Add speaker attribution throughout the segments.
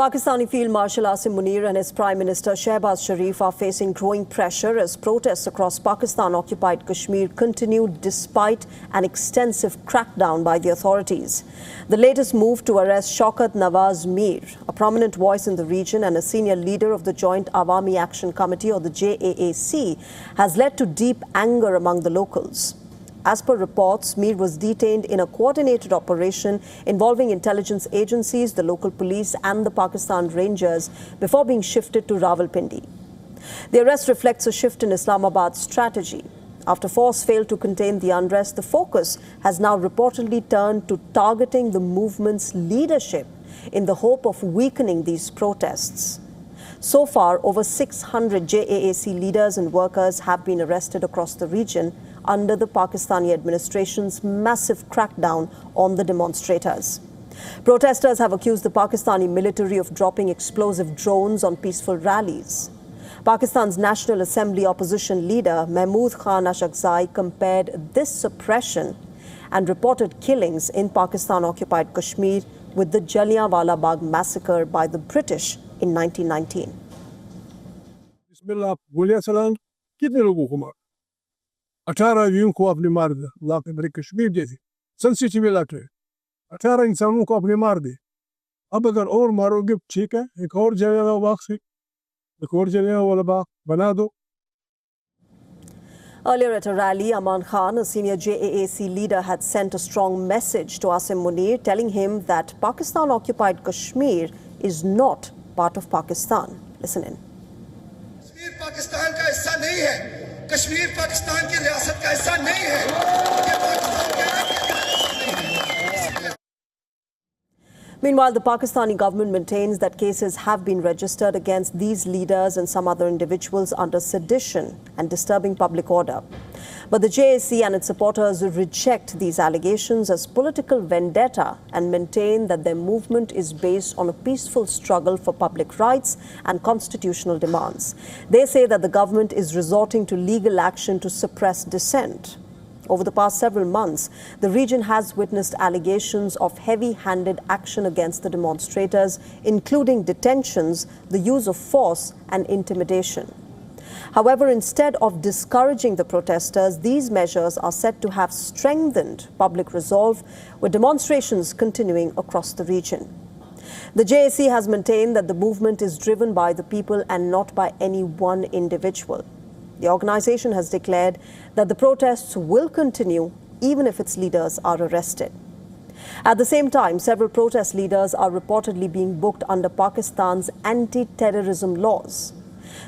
Speaker 1: Pakistani Field Marshal Asim Munir and his Prime Minister Shehbaz Sharif are facing growing pressure as protests across Pakistan-Occupied Kashmir continue despite an extensive crackdown by the authorities. The latest move to arrest Shaukat Nawaz Mir, a prominent voice in the region and a senior leader of the Joint Awami Action Committee, or the JAAC, has led to deep anger among the locals. As per reports, Mir was detained in a coordinated operation involving intelligence agencies, the local police and the Pakistan Rangers before being shifted to Rawalpindi. The arrest reflects a shift in Islamabad's strategy. After force failed to contain the unrest, the focus has now reportedly turned to targeting the movement's leadership in the hope of weakening these protests. So far, over 600 JAAC leaders and workers have been arrested across the region under the Pakistani administration's massive crackdown on the demonstrators. Protesters have accused the Pakistani military of dropping explosive drones on peaceful rallies. Pakistan's National Assembly opposition leader Mahmood Khan Ashaqzai compared this suppression and reported killings in Pakistan-occupied Kashmir with the Jallianwala Bagh massacre by the British in 1919.
Speaker 2: Bismillah, गोलियां चलान कितने लोगों को मार 18 यूं को अपने मार दे अल्लाह के मेरे कश्मीर जैसी सेंसिटिव इलाके 18 इंसानों को अपने मार दे अब अगर और मारोगे ठीक है एक और जगह वाला बाग बना दो.
Speaker 1: Earlier at a rally, Aman Khan, a senior JAAC leader, had sent a strong message to Asim Munir telling him that Pakistan-occupied Kashmir is not part of Pakistan. Listen in.
Speaker 3: Kashmir Pakistan का हिस्सा नहीं है. कश्मीर पाकिस्तान की रियासत का हिस्सा नहीं है.
Speaker 1: Meanwhile, the Pakistani government maintains that cases have been registered against these leaders and some other individuals under sedition and disturbing public order. But the JAC and its supporters reject these allegations as political vendetta and maintain that their movement is based on a peaceful struggle for public rights and constitutional demands. They say that the government is resorting to legal action to suppress dissent. Over the past several months, the region has witnessed allegations of heavy-handed action against the demonstrators, including detentions, the use of force and intimidation. However, instead of discouraging the protesters, these measures are said to have strengthened public resolve, with demonstrations continuing across the region. The JAC has maintained that the movement is driven by the people and not by any one individual. The organization has declared that the protests will continue even if its leaders are arrested. At the same time, several protest leaders are reportedly being booked under Pakistan's anti-terrorism laws.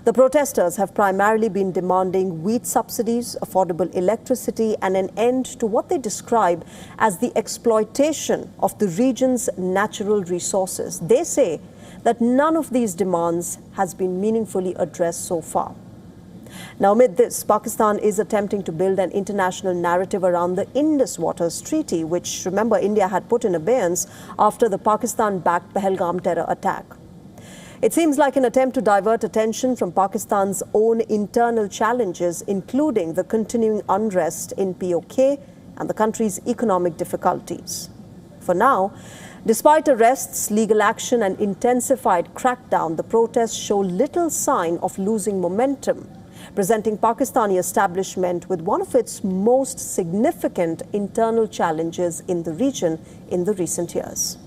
Speaker 1: The protesters have primarily been demanding wheat subsidies, affordable electricity, and an end to what they describe as the exploitation of the region's natural resources. They say that none of these demands has been meaningfully addressed so far. Now, amid this, Pakistan is attempting to build an international narrative around the Indus Waters Treaty, which, remember, India had put in abeyance after the Pakistan-backed Pahalgam terror attack. It seems like an attempt to divert attention from Pakistan's own internal challenges, including the continuing unrest in PoK and the country's economic difficulties. For now, despite arrests, legal action and intensified crackdown, the protests show little sign of losing momentum, presenting Pakistani establishment with one of its most significant internal challenges in the region in the recent years.